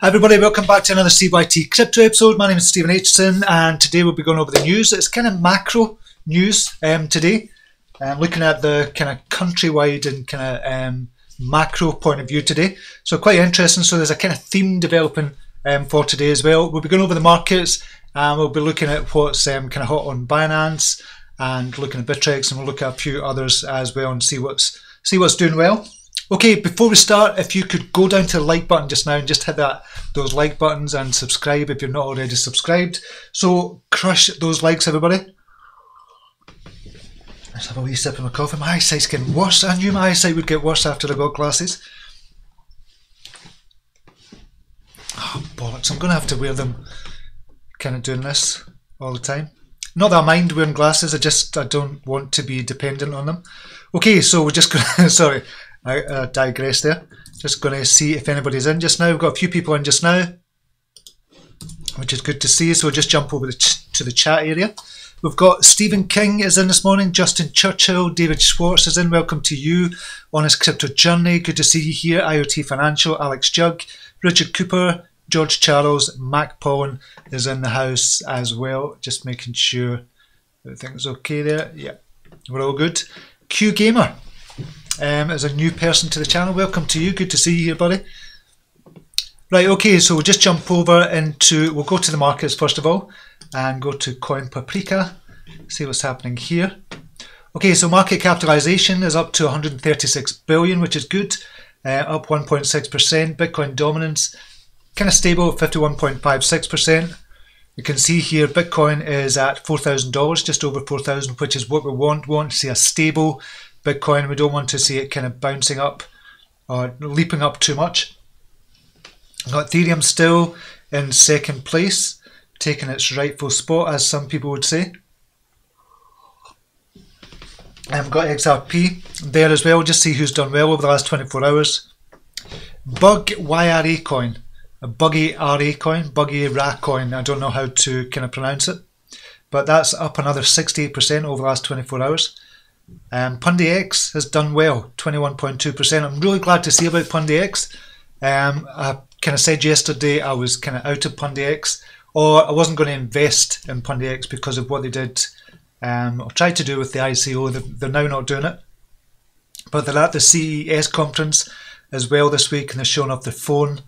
Hi everybody, welcome back to another CYT-Crypto episode. My name is Stephen Aitchison and today we'll be going over the news. It's kind of macro news today. Looking at the kind of countrywide and kind of macro point of view today. So quite interesting. So there's a kind of theme developing for today as well. We'll be going over the markets and we'll be looking at what's kind of hot on Binance and looking at Bittrex, and we'll look at a few others as well and see what's doing well. Okay, before we start, if you could go down to the like button just now and just hit those like buttons and subscribe if you're not already subscribed. So crush those likes, everybody. Let's have a wee sip of my coffee. My eyesight's getting worse. I knew my eyesight would get worse after I got glasses. Oh, bollocks. I'm going to have to wear them kind of doing this all the time. Not that I mind wearing glasses, I don't want to be dependent on them. Okay, so we're just going to, sorry. I digress there. Just going to see if anybody's in just now. We've got a few people in just now, which is good to see. So we'll just jump over to the chat area. We've got Stephen King is in this morning, Justin Churchill, David Schwartz is in. Welcome to you on his crypto journey. Good to see you here. IoT Financial, Alex Jug, Richard Cooper, George Charles, Mac Pawn is in the house as well. Just making sure everything's okay there. Yeah, we're all good. Q Gamer. As a new person to the channel, welcome to you. Good to see you here, buddy. Right, okay, so we'll just jump over we'll go to the markets first of all and go to Coin Paprika, see what's happening here. Okay, so market capitalization is up to 136 billion, which is good, up 1.6%. Bitcoin dominance kind of stable at 51.56%. You can see here Bitcoin is at $4,000, just over 4,000, which is what we want. We want to see a stable Bitcoin. We don't want to see it kind of bouncing up or leaping up too much. We've got Ethereum still in second place, taking its rightful spot, as some people would say. And we've got XRP there as well. Just see who's done well over the last 24 hours. Bug YRA coin, a Buggy RA coin, Buggy RA coin. I don't know how to kind of pronounce it, but that's up another 68% over the last 24 hours. PundyX has done well, 21.2%. I'm really glad to see about PundyX. I kind of said yesterday I was kind of out of PundyX, or I wasn't going to invest in PundyX because of what they did or tried to do with the ICO. They're now not doing it. But they're at the CES conference as well this week, and they're showing off their phone.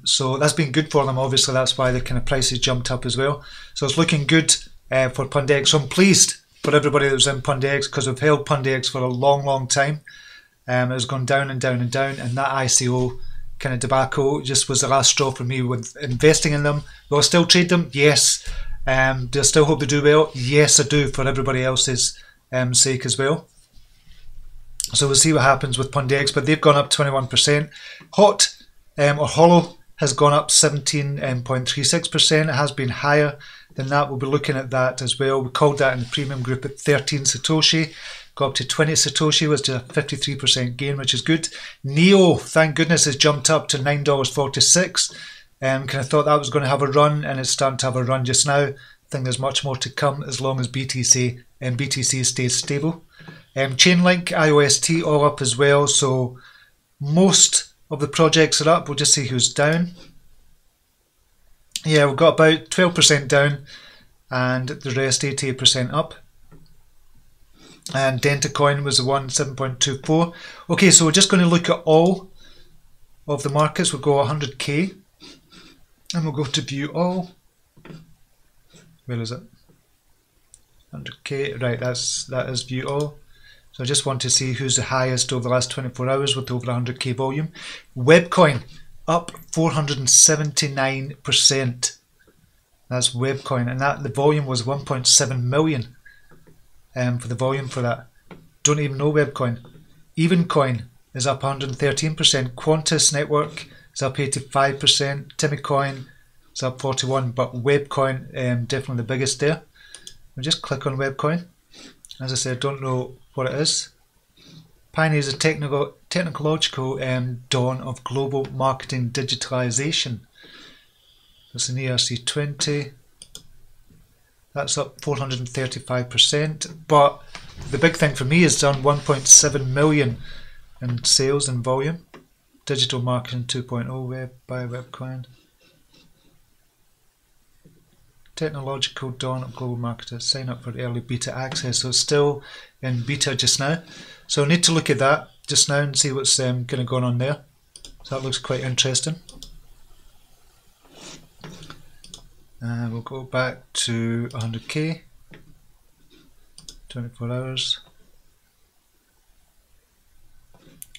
So that's been good for them. Obviously, that's why the kind of prices jumped up as well. So it's looking good for PundyX. So I'm pleased for everybody that was in PundyX, because we've held PundyX for a long time. It was going down and down and down, and that ICO kind of debacle just was the last straw for me with investing in them. Will I still trade them? Yes. Do I still hope they do well? Yes, I do, for everybody else's sake as well. So we'll see what happens with PundyX, but they've gone up 21%. Hot or Hollow has gone up 17.36%. It has been higher than that. We'll be looking at that as well. We called that in the premium group at 13 Satoshi. Got up to 20 Satoshi, which is a 53% gain, which is good. Neo, thank goodness, has jumped up to $9.46. Kind of thought that was going to have a run, and it's starting to have a run just now. I think there's much more to come as long as BTC stays stable. Chainlink, IOST, all up as well. So most of the projects are up. We'll just see who's down. Yeah, we've got about 12% down and the rest 88% up. And DentaCoin was the one, 7.24. Okay, so we're just going to look at all of the markets. We'll go 100k and we'll go to view all. Where is it? 100k, right, that is view all. So I just want to see who's the highest over the last 24 hours with over 100k volume. Webcoin up 479%. That's Webcoin, and that the volume was 1.7 million for the volume for that. Don't even know Webcoin. Evencoin is up 113%. Qantas Network is up 85%. Timmycoin is up 41%, but Webcoin definitely the biggest there. We'll just click on Webcoin. As I said, don't know what it is. Pioneer is a technological dawn of global marketing digitalization. That's an ERC20. That's up 435%. But the big thing for me is done 1.7 million in sales and volume. Digital marketing 2.0, web by webcoin. Technological dawn of global marketers. Sign up for early beta access. So it's still in beta just now. So I need to look at that just now and see what's kind of going on there. So that looks quite interesting. We'll go back to 100k. 24 hours.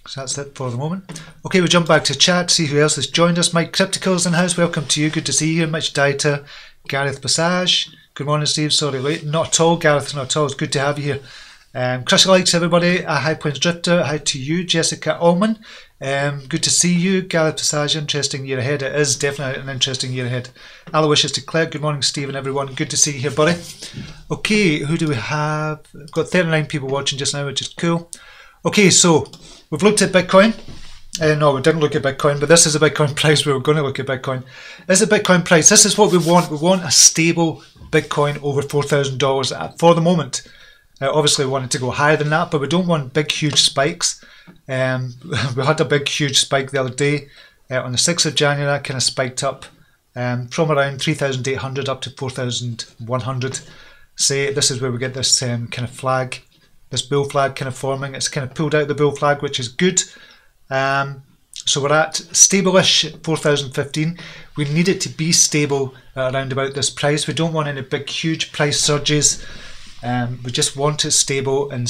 So that's it for the moment. Okay, we'll jump back to chat, see who else has joined us. Mike Cryptical's in house. Welcome to you. Good to see you. Mitch Dieter, Gareth Passage. Good morning, Steve. Sorry, late. Not at all, Gareth. Not at all. It's good to have you here. Crush likes, everybody. High Points Drifter. Hi to you, Jessica Allman. Good to see you, Gareth Passage. Interesting year ahead. It is definitely an interesting year ahead. Aloysius de Klerk. Good morning, Steve and everyone. Good to see you here, buddy. Okay, who do we have? We've got 39 people watching just now, which is cool. Okay, so we've looked at Bitcoin. No, we didn't look at Bitcoin, but this is a Bitcoin price. We were going to look at Bitcoin. This is a Bitcoin price. This is what we want. We want a stable Bitcoin over $4,000 for the moment. Obviously, we want it to go higher than that, but we don't want big, huge spikes. We had a big, huge spike the other day. On the 6th of January, that kind of spiked up from around 3,800 up to 4,100. Say this is where we get this kind of flag, this bull flag kind of forming. It's kind of pulled out the bull flag, which is good. So we're at stable-ish 4,015. We need it to be stable around about this price. We don't want any big, huge price surges. We just want it stable and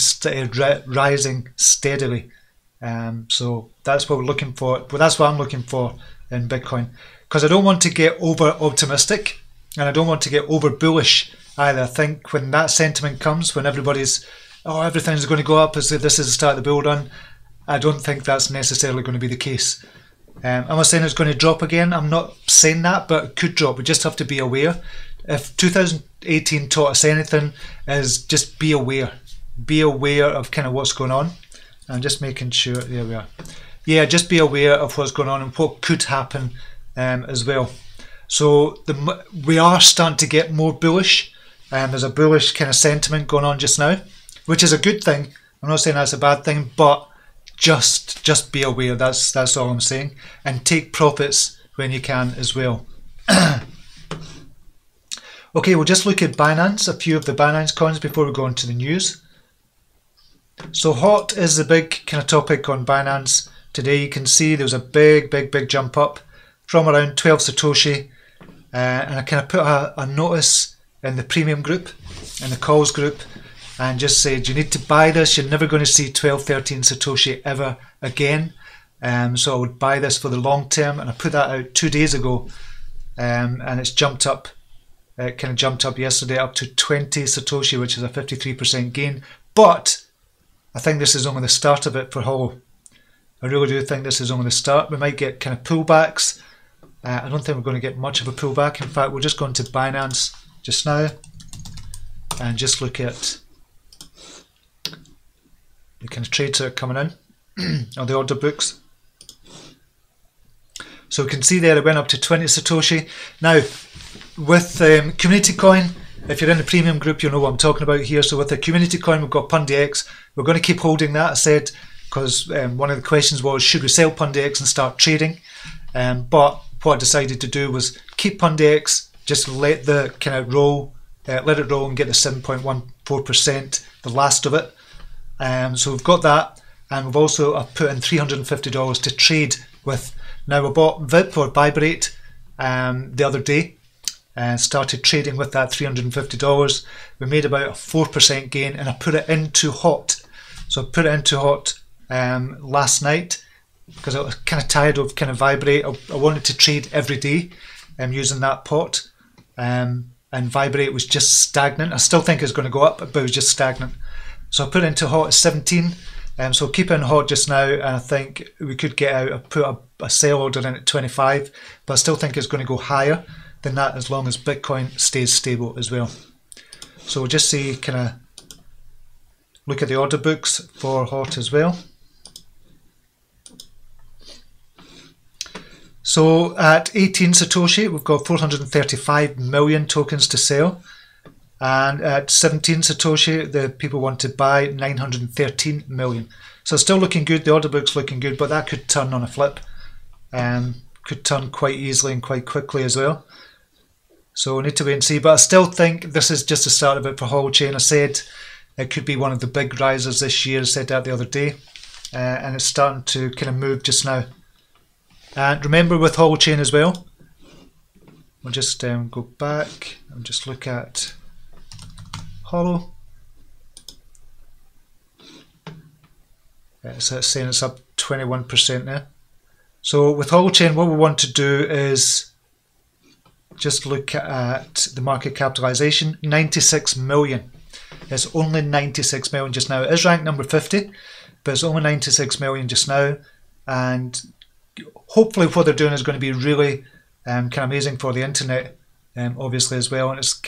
rising steadily. So that's what we're looking for. Well, that's what I'm looking for in Bitcoin, because I don't want to get over optimistic and I don't want to get over bullish either. I think when that sentiment comes, when everybody's, oh, everything's going to go up as if this is the start of the bull run, I don't think that's necessarily going to be the case. Am I saying it's going to drop again? I'm not saying that, but it could drop. We just have to be aware. If 2018 taught us anything, is just be aware. Be aware of kind of what's going on. I'm just making sure, there we are. Yeah, just be aware of what's going on and what could happen as well. So we are starting to get more bullish. There's a bullish kind of sentiment going on just now, which is a good thing. I'm not saying that's a bad thing, but just be aware. That's all I'm saying. And take profits when you can as well. Okay, we'll just look at Binance, a few of the Binance coins before we go into the news. So HOT is the big kind of topic on Binance today. You can see there was a big jump up from around 12 Satoshi. And I kind of put a notice in the premium group, in the calls group, and just said you need to buy this. You're never going to see 12, 13 Satoshi ever again. So I would buy this for the long term, and I put that out 2 days ago, and it's jumped up. It kind of jumped up yesterday up to 20 Satoshi, which is a 53% gain. But I think this is only the start of it for Hollow. I really do think this is only the start. We might get kind of pullbacks. I don't think we're going to get much of a pullback. In fact, we're just going to Binance just now and just look at the kind of trades that are coming in on the order books. So we can see there it went up to 20 Satoshi. Now, with Community Coin, if you're in the premium group, you'll know what I'm talking about here. So with the Community Coin, we've got PundyX. We're going to keep holding that, I said, because one of the questions was, should we sell PundyX and start trading? But what I decided to do was keep PundyX, just let the kind of roll, let it roll and get the 7.14%, the last of it. So we've got that, and we've also put in $350 to trade with. Now we bought VIP or Vibrate the other day and started trading with that $350. We made about a 4% gain, and I put it into HOT. So I put it into HOT last night because I was kind of tired of kind of Vibrate. I wanted to trade every day using that pot, and Vibrate was just stagnant. I still think it's going to go up, but it was just stagnant. So I put it into HOT at 17. So keep it in HOT just now, and I think we could get out. I put a sell order in at 25, but I still think it's going to go higher than that as long as Bitcoin stays stable as well. So we'll just see, kind of look at the order books for HOT as well. So at 18 Satoshi, we've got 435 million tokens to sell. And at 17 Satoshi, the people want to buy 913 million. So it's still looking good. The order book's looking good, but that could turn on a flip. Could turn quite easily and quite quickly as well. So we need to wait and see. But I still think this is just the start of it for Holchain. I said it could be one of the big risers this year. I said that the other day. And it's starting to kind of move just now. And remember with Holchain as well, we'll just go back and just look at Holo. So it's saying it's up 21% now. So with Holchain, what we want to do is just look at the market capitalization, 96 million. It's only 96 million just now. It is ranked number 50, but it's only 96 million just now. And hopefully what they're doing is going to be really kind of amazing for the internet, obviously as well. And it's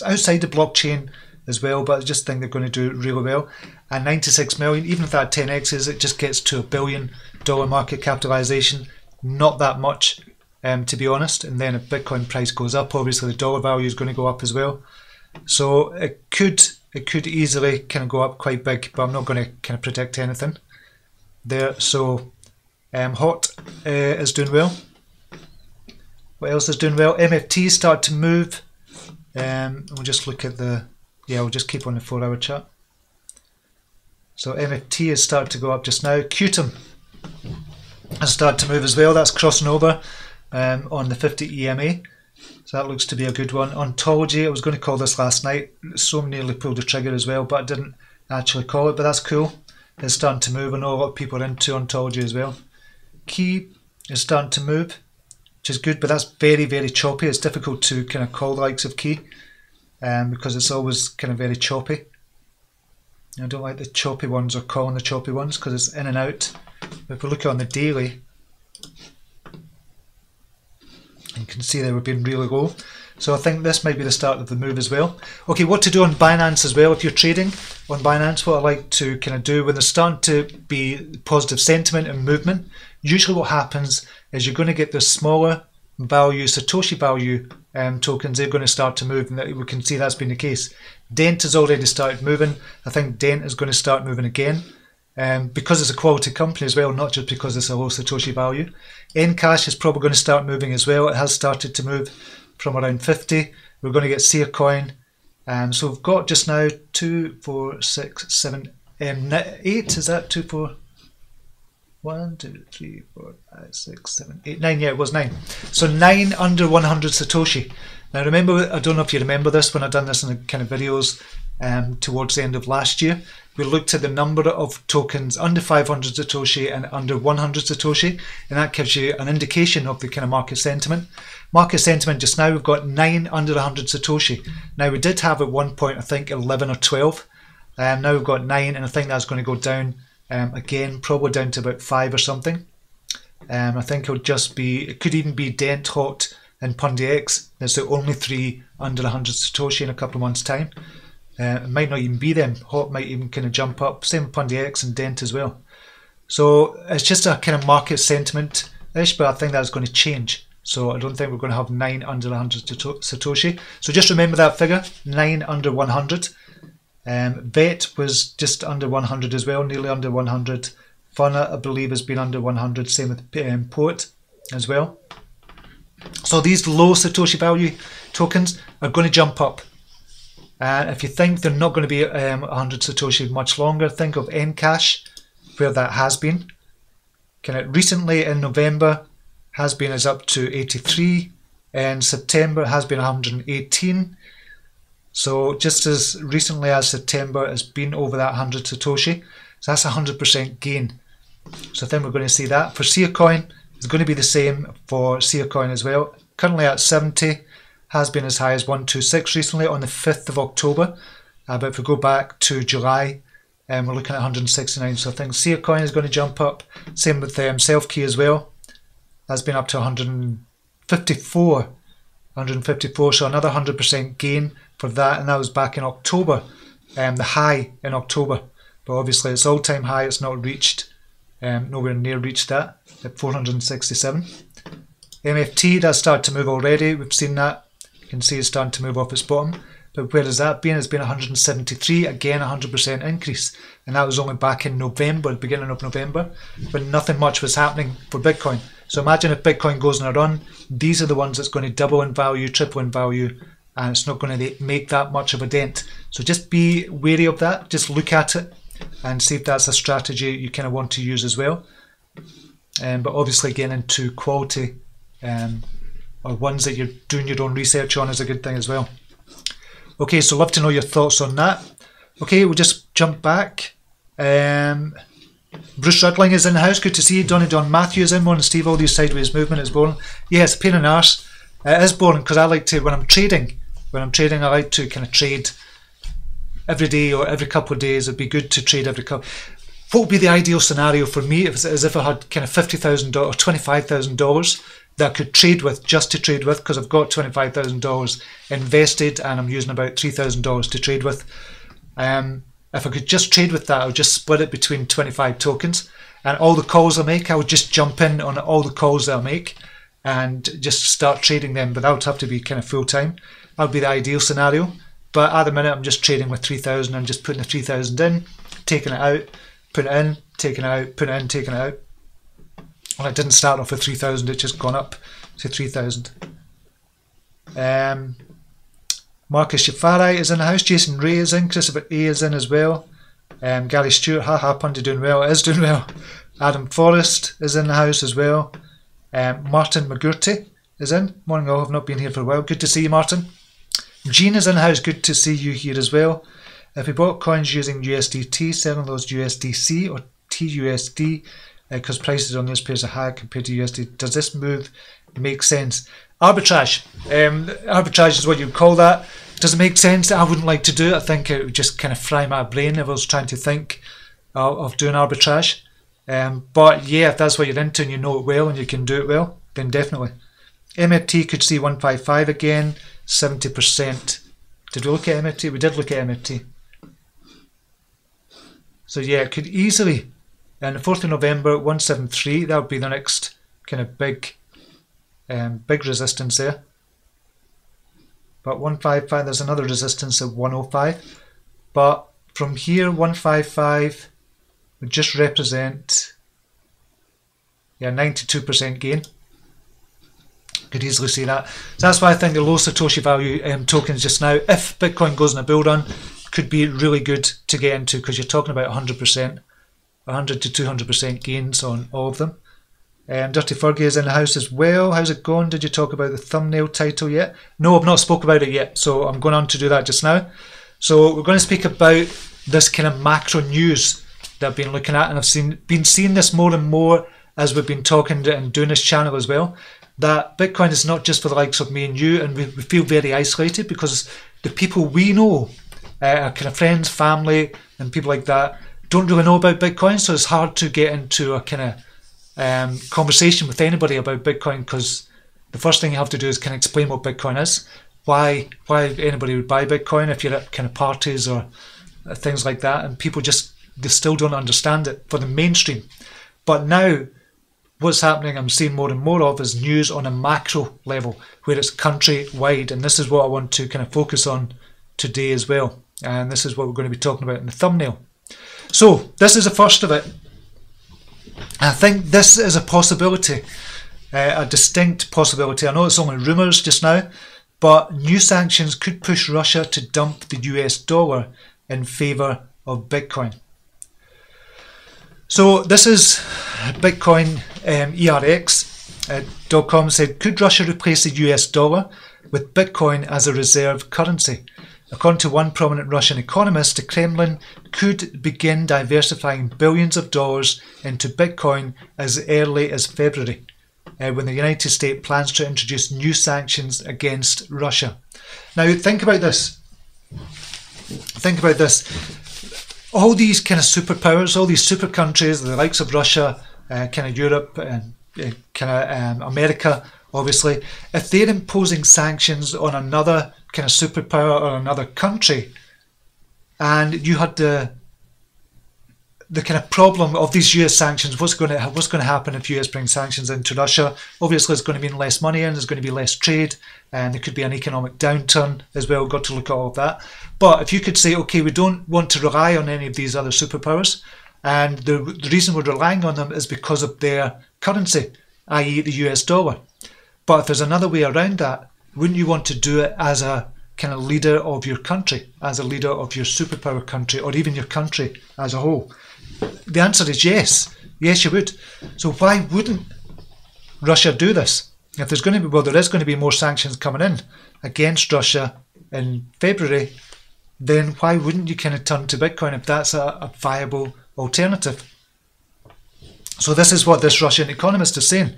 outside the blockchain as well, but I just think they're going to do it really well. And 96 million, even if that 10x's, it just gets to $1 billion market capitalization. Not that much, to be honest. And then if Bitcoin price goes up, obviously the dollar value is going to go up as well. So it could easily kind of go up quite big, but I'm not going to kind of predict anything there. So HOT is doing well. What else is doing well? MFT start to move. We'll just look at we'll just keep on the 4-hour chart. So MFT has started to go up just now. QTIM has started to move as well. That's crossing over on the 50 EMA. So that looks to be a good one. Ontology, I was going to call this last night. So nearly pulled the trigger as well, but I didn't actually call it. But that's cool. It's starting to move. I know a lot of people are into Ontology as well. Key is starting to move, which is good, but that's very, very choppy. It's difficult to kind of call the likes of Key because it's always kind of very choppy. I don't like the choppy ones or calling the choppy ones because it's in and out. If we look on the daily, you can see they were being really low. So I think this might be the start of the move as well. Okay, what to do on Binance as well if you're trading on Binance. What I like to kind of do when there's starting to be positive sentiment and movement, usually what happens is you're going to get the smaller value, Satoshi value tokens. They're going to start to move, and we can see that's been the case. Dent has already started moving. I think Dent is going to start moving again because it's a quality company as well, not just because it's a low Satoshi value. Encash is probably going to start moving as well. It has started to move from around 50. We're going to get CYT-Crypto. So we've got just now 2, 4, 6, 7, 8. Is that 2, 4? 1, 2, 3, 4, 5, 6, 7, 8, 9. Yeah, it was 9. So 9 under 100 Satoshi. Now remember, I don't know if you remember this when I've done this in the kind of videos towards the end of last year. We looked at the number of tokens under 500 Satoshi and under 100 Satoshi, and that gives you an indication of the kind of market sentiment. Market sentiment just now, we've got 9 under 100 Satoshi. Now we did have at one point, I think 11 or 12. Now we've got 9, and I think that's going to go down again, probably down to about 5 or something. I think it'll just be, it could even be Dent, HOT and PundiX. There's the only 3 under 100 Satoshi in a couple of months' time. It might not even be them. HOT might even kind of jump up. Same with PundiX and Dent as well. So it's just a kind of market sentiment-ish, but I think that's going to change. So I don't think we're going to have 9 under 100 Satoshi. So just remember that figure, 9 under 100. VET was just under 100 as well, nearly under 100. Funa, I believe, has been under 100. Same with Poet as well. So these low Satoshi value tokens are going to jump up. And if you think they're not going to be 100 Satoshi much longer, think of Encash, where that has been. Kind of recently in November, has been is up to 83. In September, has been 118. So just as recently as September, has been over that 100 Satoshi. So that's 100% gain. So I think we're going to see that. For CYT-Coin, it's going to be the same for CYT-Coin as well. Currently at 70. Has been as high as 126 recently on the 5th of October. But if we go back to July, we're looking at 169. So I think CYT-Coin is going to jump up. Same with Self-Key as well. Has been up to 154. 154, so another 100% gain for that. And that was back in October. The high in October. But obviously it's all-time high. It's not reached, nowhere near reached that at 467. MFT, that's started to move already. We've seen that. You can see it's starting to move off its bottom. But where has that been? It's been 173, again 100% increase. And that was only back in November, beginning of November, when nothing much was happening for Bitcoin. So imagine if Bitcoin goes on a run, these are the ones that's going to double in value, triple in value, and it's not going to make that much of a dent. So just be wary of that. Just look at it and see if that's a strategy you kind of want to use as well. But obviously getting into quality or ones that you're doing your own research on is a good thing as well. Okay, so love to know your thoughts on that. Okay, we'll just jump back. Bruce Rudling is in the house. Good to see you. Donny Don Matthew is in. Morning, Steve. All these sideways movement is boring. Yeah, it's a pain in the arse. It is boring because I like to, when I'm trading, I like to kind of trade every day or every couple of days. It'd be good to trade every couple. What would be the ideal scenario for me? Is if I had kind of $50,000 or $25,000 that I could trade with, just to trade with, because I've got $25,000 invested and I'm using about $3,000 to trade with. If I could just trade with that, I would just split it between 25 tokens, and all the calls I make, I would just jump in on all the calls that I make and just start trading them, but that would have to be kind of full time. That would be the ideal scenario. But at the minute, I'm just trading with 3,000. I'm just putting the 3,000 in, taking it out, putting it in, taking it out, putting it in, taking it out. Well, it didn't start off with 3,000, it's just gone up to 3,000. Marcus Shafari is in the house. Jason Ray is in. Christopher A is in as well. Gary Stewart, haha, Pundy doing well. It is doing well. Adam Forrest is in the house as well. Martin McGurty is in. Morning all, I've not been here for a while. Good to see you, Martin. Jean is in the house. Good to see you here as well. If we bought coins using USDT, selling those USDC or TUSD, because prices on those pairs are high compared to USD, does this move make sense? Arbitrage. Arbitrage is what you would call that. Does it make sense? I wouldn't like to do it. I think it would just kind of fry my brain if I was trying to think of doing arbitrage. But yeah, if that's what you're into and you know it well and you can do it well, then definitely. MFT could see 155 again, 70%. Did we look at MFT? We did look at MFT. So yeah, it could easily, and the 4th of November, 173, that would be the next kind of big resistance there. But 155, there's another resistance at 105. But from here, 155 would just represent, yeah, 92% gain. Could easily see that. So that's why I think the low Satoshi value tokens just now, if Bitcoin goes on a bull run, could be really good to get into, because you're talking about 100%, 100 to 200% gains on all of them. Dirty Fergie is in the house as well. How's it going? Did you talk about the thumbnail title yet? No, I've not spoke about it yet, so I'm going on to do that just now. So we're going to speak about this kind of macro news that I've been looking at, and I've been seeing this more and more as we've been talking and doing this channel as well, that Bitcoin is not just for the likes of me and you, and we feel very isolated because the people we know, our kind of friends, family, and people like that, don't really know about Bitcoin, so it's hard to get into a kind of conversation with anybody about Bitcoin, because the first thing you have to do is kind of explain what Bitcoin is, why anybody would buy Bitcoin if you're at kind of parties or things like that, and people just, they still don't understand it for the mainstream. But now what's happening, I'm seeing more and more of, is news on a macro level where it's country-wide, and this is what I want to kind of focus on today as well, and this is what we're going to be talking about in the thumbnail. So this is the first of it. I think this is a possibility, a distinct possibility. I know it's only rumours just now, but new sanctions could push Russia to dump the US dollar in favour of Bitcoin. So this is Bitcoin ERX.com said, could Russia replace the US dollar with Bitcoin as a reserve currency? According to one prominent Russian economist, the Kremlin could begin diversifying billions of dollars into Bitcoin as early as February, when the United States plans to introduce new sanctions against Russia. Now think about this. Think about this. All these kind of superpowers, all these super countries, the likes of Russia, kind of Europe, and kind of America, obviously, if they're imposing sanctions on another kind of superpower or another country, and you had the the kind of problem of these US sanctions, what's going to happen if US brings sanctions into Russia? Obviously, it's going to mean less money in, there's going to be less trade, and there could be an economic downturn as well. We've got to look at all of that. But if you could say, okay, we don't want to rely on any of these other superpowers, and the reason we're relying on them is because of their currency, i.e. the US dollar. But if there's another way around that, wouldn't you want to do it as a kind of leader of your country, as a leader of your superpower country, or even your country as a whole? The answer is yes. Yes, you would. So why wouldn't Russia do this? If there's going to be, well, there is going to be more sanctions coming in against Russia in February, then why wouldn't you kind of turn to Bitcoin if that's a viable alternative? So this is what this Russian economist is saying.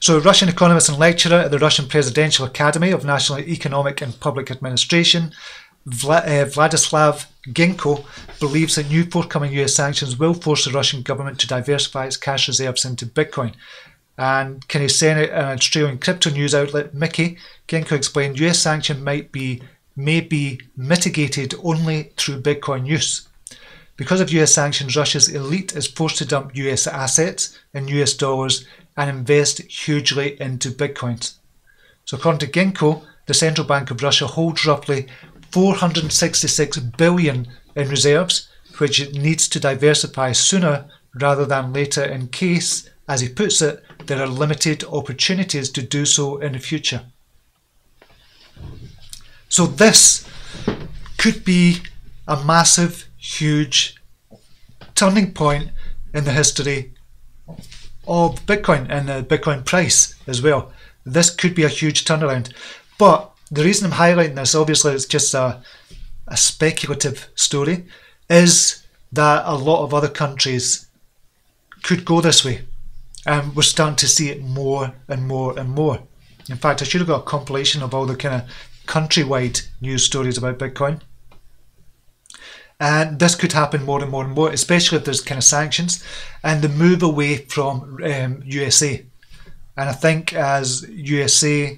So a Russian economist and lecturer at the Russian Presidential Academy of National Economic and Public Administration, Vladislav Ginko, believes that new forthcoming US sanctions will force the Russian government to diversify its cash reserves into Bitcoin. And Kenny Sennett, an Australian crypto news outlet, Mickey, Ginko explained US sanction may be mitigated only through Bitcoin use. Because of US sanctions, Russia's elite is forced to dump US assets in US dollars and invest hugely into Bitcoins. So according to Ginko, the Central Bank of Russia holds roughly 466 billion in reserves, which it needs to diversify sooner rather than later in case, as he puts it, there are limited opportunities to do so in the future. So this could be a massive, huge turning point in the history of Bitcoin and the Bitcoin price as well. This could be a huge turnaround. But the reason I'm highlighting this, obviously it's just a speculative story, is that a lot of other countries could go this way. And we're starting to see it more and more and more. In fact, I should have got a compilation of all the kind of countrywide news stories about Bitcoin. And this could happen more and more and more, especially if there's kind of sanctions and the move away from USA. And I think as USA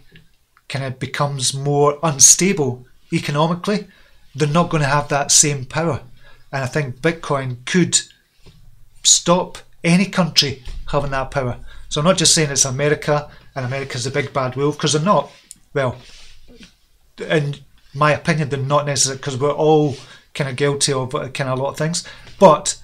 kind of becomes more unstable economically, they're not going to have that same power. And I think Bitcoin could stop any country having that power. So I'm not just saying it's America and America's a big bad wolf, because they're not. Well, in my opinion, they're not necessarily, because we're all kind of guilty of kind of a lot of things. But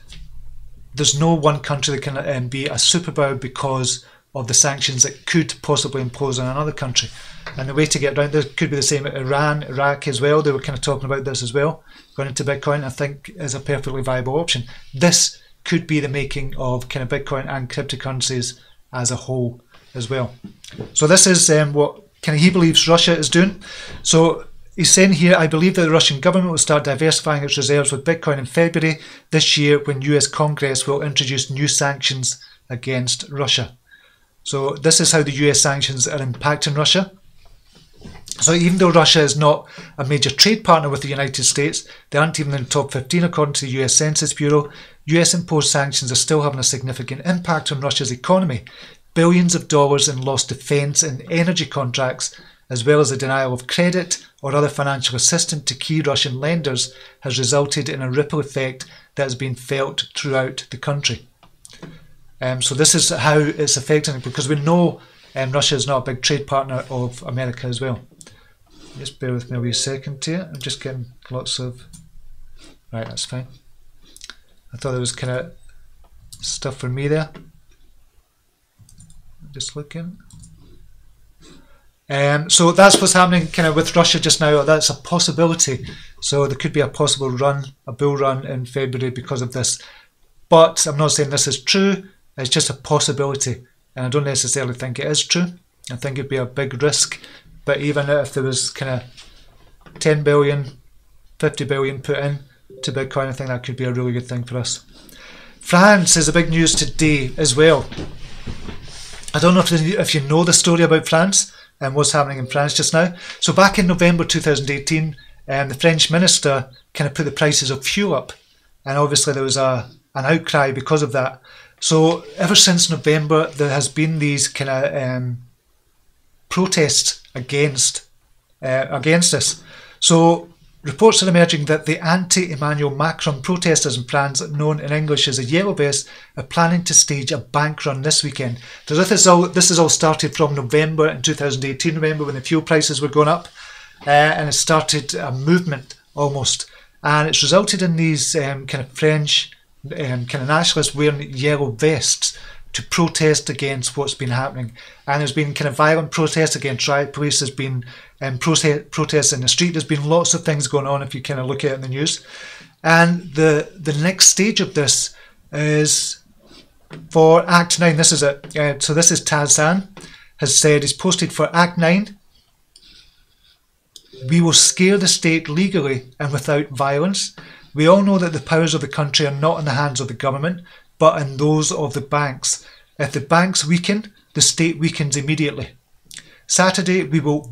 there's no one country that can be a superpower because of the sanctions that could possibly impose on another country. And the way to get around this could be the same at Iran, Iraq as well. They were kind of talking about this as well. Going into Bitcoin, I think, is a perfectly viable option. This could be the making of kind of Bitcoin and cryptocurrencies as a whole as well. So this is what kind of he believes Russia is doing. So he's saying here, I believe that the Russian government will start diversifying its reserves with Bitcoin in February this year when US Congress will introduce new sanctions against Russia. So this is how the US sanctions are impacting Russia. So even though Russia is not a major trade partner with the United States, they aren't even in the top 15 according to the US Census Bureau, US imposed sanctions are still having a significant impact on Russia's economy. Billions of dollars in lost defence and energy contracts, as well as the denial of credit or other financial assistance to key Russian lenders, has resulted in a ripple effect that has been felt throughout the country. So this is how it's affecting it, because we know Russia is not a big trade partner of America as well. Just bear with me a wee second here. I'm just getting lots of... Right, that's fine. I thought there was kind of stuff for me there. Just looking. So that's what's happening kind of with Russia just now. That's a possibility. So there could be a possible run, a bull run in February because of this. But I'm not saying this is true. It's just a possibility. And I don't necessarily think it is true. I think it'd be a big risk. But even if there was kind of 10 billion, 50 billion put in to Bitcoin, I think that could be a really good thing for us. France is a big news today as well. I don't know if you know the story about France and what's happening in France just now. So back in November 2018, the French minister kind of put the prices of fuel up. And obviously there was an outcry because of that. So ever since November, there has been these kind of protests against this. So Reports are emerging that the anti-Emmanuel Macron protesters in France, known in English as the Yellow Vests, are planning to stage a bank run this weekend. So this is all started from November in 2018, remember, when the fuel prices were going up, and it started a movement almost, and it's resulted in these kind of French kind of nationalists wearing yellow vests to protest against what's been happening. And there's been kind of violent protests against riot police, there's been protests in the street, there's been lots of things going on if you kind of look at it in the news. And the next stage of this is for Act 9, this is it. So this is Tazan, has said, he's posted for Act 9, we will scare the state legally and without violence. We all know that the powers of the country are not in the hands of the government, but in those of the banks. If the banks weaken, the state weakens immediately. Saturday, we will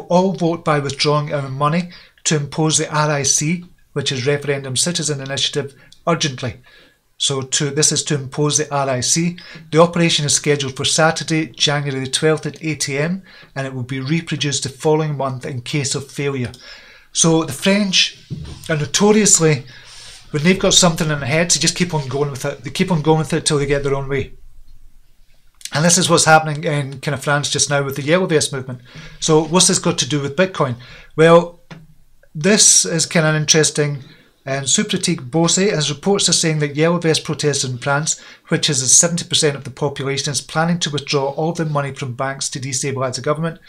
all vote by withdrawing our money to impose the RIC, which is Referendum Citizen Initiative, urgently. So this is to impose the RIC. The operation is scheduled for Saturday, January the 12th at 8 AM, and it will be reproduced the following month in case of failure. So the French are notoriously, when they've got something in their heads, they just keep on going with it. They keep on going with it till they get their own way. And this is what's happening in kind of France just now with the Yellow Vest movement. So what's this got to do with Bitcoin? Well, this is kind of interesting. And Supratik Bose, as reports are saying that Yellow Vest protesters in France, which is 70% of the population, is planning to withdraw all their money from banks to destabilise the government.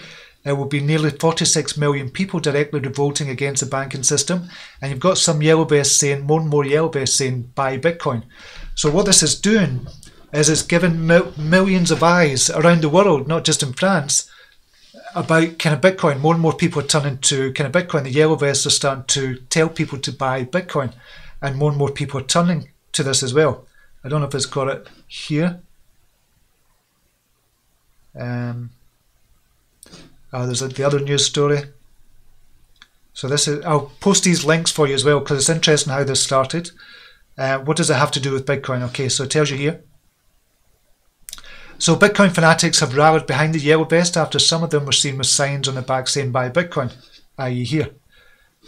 There will be nearly 46 million people directly revolting against the banking system. And you've got some Yellow Vests saying, more and more Yellow Vests saying, buy Bitcoin. So what this is doing is it's giving millions of eyes around the world, not just in France, about kind of Bitcoin. More and more people are turning to kind of Bitcoin. The Yellow Vests are starting to tell people to buy Bitcoin, and more people are turning to this as well. I don't know if it's got it here. There's the other news story. So this is, I'll post these links for you as well because it's interesting how this started. What does it have to do with Bitcoin? Okay, so it tells you here. So Bitcoin fanatics have rallied behind the Yellow Vest after some of them were seen with signs on the back saying buy Bitcoin, i.e. here.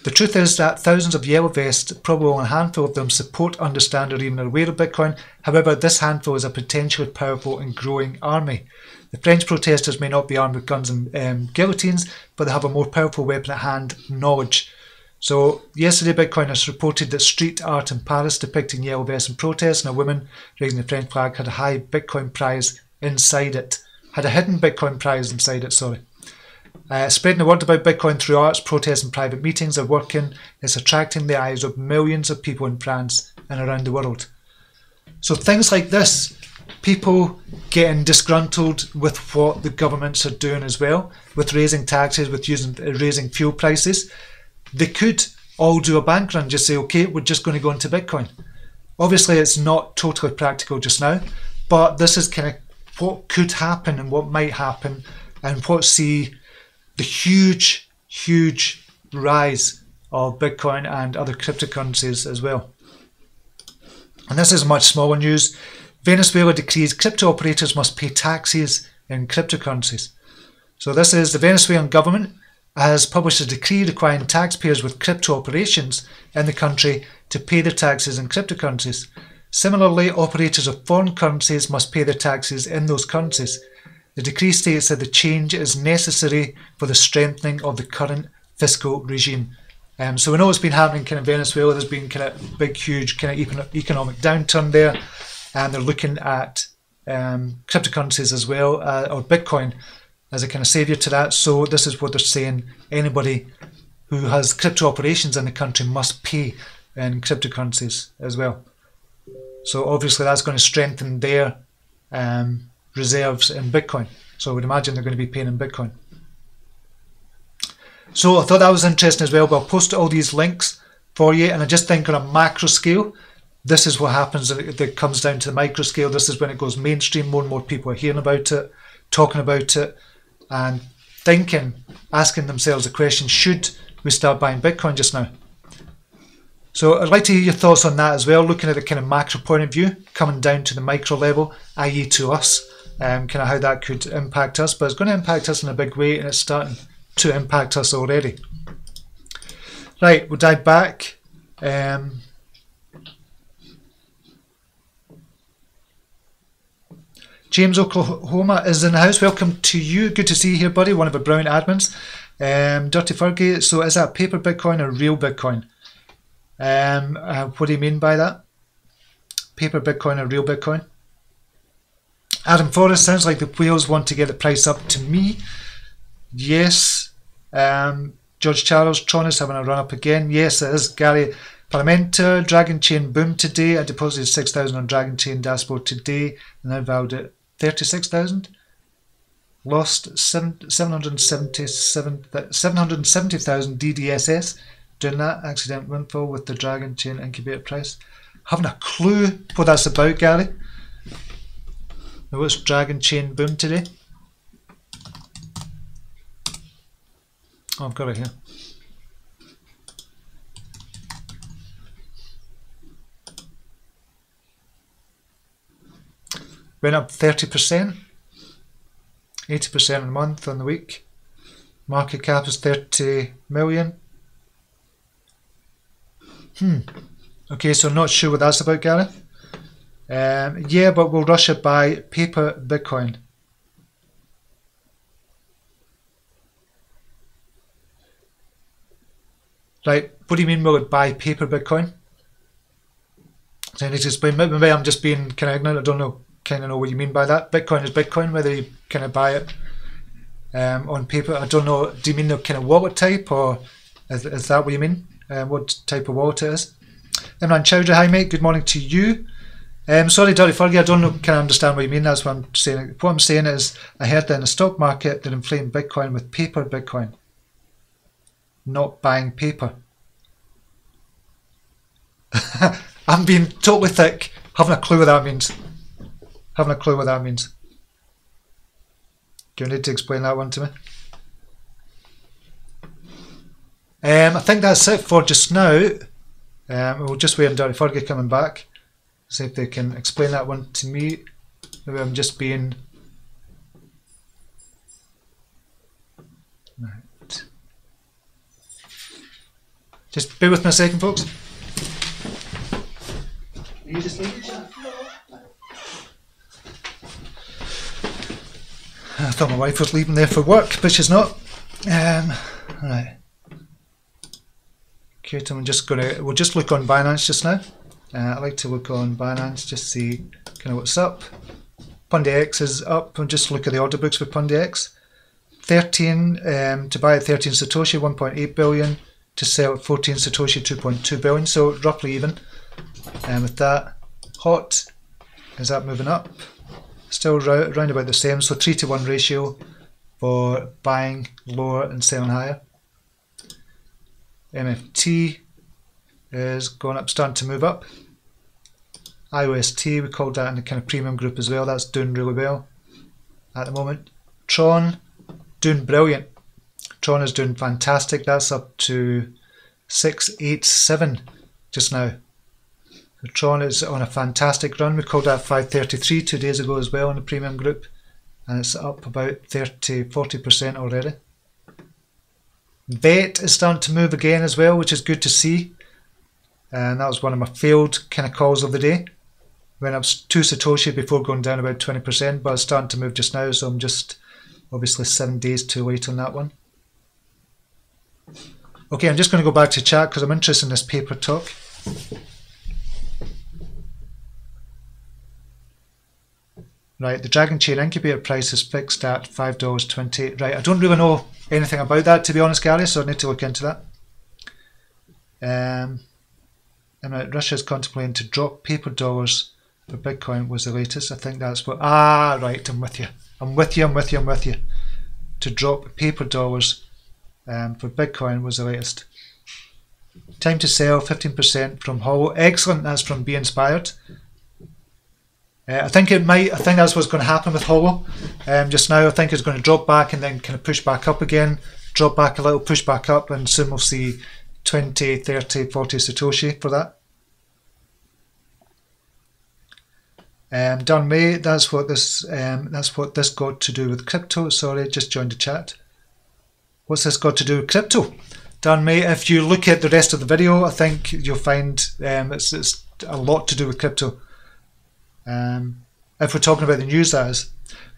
The truth is that thousands of Yellow Vests, probably only a handful of them, support, understand or even are aware of Bitcoin. However, this handful is a potentially powerful and growing army. The French protesters may not be armed with guns and guillotines, but they have a more powerful weapon at hand, knowledge. So yesterday Bitcoiners reported that street art in Paris depicting Yellow Vests in protest and a woman raising the French flag had a high Bitcoin prize inside it. Had a hidden Bitcoin prize inside it, sorry. Spreading the word about Bitcoin through arts, protests and private meetings are working. It's attracting the eyes of millions of people in France and around the world. So things like this, people getting disgruntled with what the governments are doing as well, with raising taxes, with raising fuel prices. They could all do a bank run, just say, okay, we're just going to go into Bitcoin. Obviously, it's not totally practical just now, but this is kind of what could happen and what might happen, and what see the huge rise of Bitcoin and other cryptocurrencies as well. And this is much smaller news. Venezuela decrees crypto operators must pay taxes in cryptocurrencies. So this is the Venezuelan government has published a decree requiring taxpayers with crypto operations in the country to pay their taxes in cryptocurrencies. Similarly, operators of foreign currencies must pay their taxes in those currencies. The decree states that the change is necessary for the strengthening of the current fiscal regime. So we know what's been happening in Venezuela. There's been kind of big, huge kind of economic downturn there, and they're looking at cryptocurrencies as well, or Bitcoin as a kind of saviour to that. So this is what they're saying: anybody who has crypto operations in the country must pay in cryptocurrencies as well. So obviously that's going to strengthen their reserves in Bitcoin. So I would imagine they're going to be paying in Bitcoin. So I thought that was interesting as well, but I'll post all these links for you. And I just think on a macro scale, this is what happens that comes down to the micro scale. This is when it goes mainstream. More and more people are hearing about it, talking about it, and thinking, asking themselves the question, should we start buying Bitcoin just now? So I'd like to hear your thoughts on that as well, looking at the kind of macro point of view, coming down to the micro level, i.e. to us, kind of how that could impact us. But it's going to impact us in a big way, and it's starting to impact us already. Right, we'll dive back. James Oklahoma is in the house. Welcome to you. Good to see you here, buddy. One of our brilliant admins. Dirty Fergie. So is that paper Bitcoin or real Bitcoin? What do you mean by that? Paper Bitcoin or real Bitcoin? Adam Forrest, sounds like the whales want to get the price up to me. Yes. George Charles, Tron is having a run up again. Yes, it is. Gary Parmenter, Dragon Chain boom today. I deposited 6,000 on Dragon Chain dashboard today and I valued it 36,000. Lost 770,000 DDSS doing that. Accident windfall with the Dragon Chain incubator price. Haven't a clue what that's about, Gary. Now what's Dragon Chain boom today? Oh, I've got it here. Went up 30%, 80% a month on the week. Market cap is 30 million. Okay, so not sure what that's about, Gary. Yeah, but will Russia buy paper Bitcoin? Right, what do you mean will it buy paper Bitcoin? So I need to explain. Maybe I'm just being kind of ignorant. I don't know, kind of know what you mean by that. Bitcoin is Bitcoin, whether you kind of buy it on paper. I don't know. Do you mean the kind of wallet type, or is that what you mean? What type of wallet it is? Imran Chowdhury, hi mate. Good morning to you. Sorry, Dirty Fergie, I don't know, can I understand what you mean. That's what I'm saying. What I'm saying is, I heard that in the stock market they're inflating Bitcoin with paper Bitcoin, not buying paper. I'm being totally thick. Haven't a clue what that means. Haven't a clue what that means. Do you need to explain that one to me? I think that's it for just now. We'll just wait on Dirty Fergie coming back. See if they can explain that one to me. Maybe I'm just being... Right. Just bear with me a second, folks. Are you just leaving? I thought my wife was leaving there for work, but she's not. Right. Okay, so we'll just look on Binance just now. I like to look on Binance, just see kind of what's up. PundiX is up, and just look at the order books with PundiX. 13 to buy at 13 Satoshi, 1.8 billion. To sell at 14 Satoshi, 2.2 billion. So roughly even. And with that, hot, is that moving up? Still round about the same. So 3-to-1 ratio for buying lower and selling higher. MFT is going up, starting to move up. IOST, we called that in the kind of premium group as well. That's doing really well at the moment. Tron, doing brilliant. Tron is doing fantastic. That's up to 687 just now. So Tron is on a fantastic run. We called that 533 2 days ago as well in the premium group, and it's up about 40% already. VET is starting to move again as well, which is good to see. And that was one of my failed kind of calls of the day. Went up 2 Satoshi before going down about 20%, but it's starting to move just now, so I'm just obviously 7 days too late on that one. Okay, I'm just going to go back to chat because I'm interested in this paper talk. Right, the Dragon Chain incubator price is fixed at $5.28. Right, I don't really know anything about that, to be honest, Gary, so I need to look into that. And Russia is contemplating to drop paper dollars for Bitcoin was the latest. I think that's what... Ah, right, I'm with you. I'm with you. To drop paper dollars for Bitcoin was the latest. Time to sell, 15% from Hollow. Excellent, that's from Be Inspired. I think that's what's going to happen with Hollow. Just now, I think it's going to drop back and then kind of push back up again. Drop back a little, push back up, and soon we'll see 20, 30, 40 Satoshi for that. Don May, that's what this got to do with crypto. Sorry, just joined the chat. What's this got to do with crypto? Done, mate. If you look at the rest of the video, I think you'll find it's a lot to do with crypto. If we're talking about the news, that is.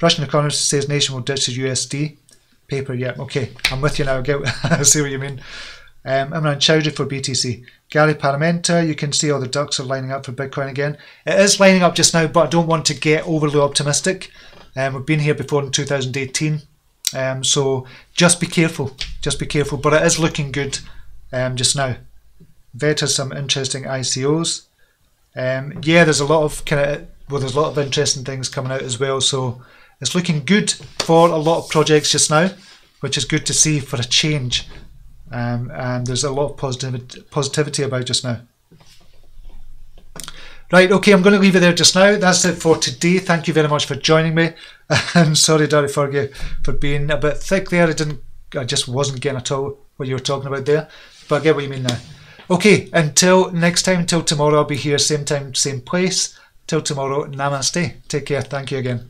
Russian economist says nation will ditch the USD. Paper, yeah, okay. I'm with you now. I see what you mean. Imran Chowdhury for BTC. Gary Paramenta, you can see all the ducks are lining up for Bitcoin again. It is lining up just now, but I don't want to get overly optimistic. We've been here before in 2018. So just be careful. Just be careful. But it is looking good just now. VET has some interesting ICOs. Yeah, there's a lot of there's a lot of interesting things coming out as well. So it's looking good for a lot of projects just now, which is good to see for a change. And there's a lot of positivity about just now. Right, okay, I'm going to leave it there just now. That's it for today. Thank you very much for joining me. And sorry, Darry Fergie, for being a bit thick there. I just wasn't getting at all what you were talking about there. But I get what you mean now. Okay, until next time, until tomorrow, I'll be here, same time, same place. Till tomorrow, namaste. Take care. Thank you again.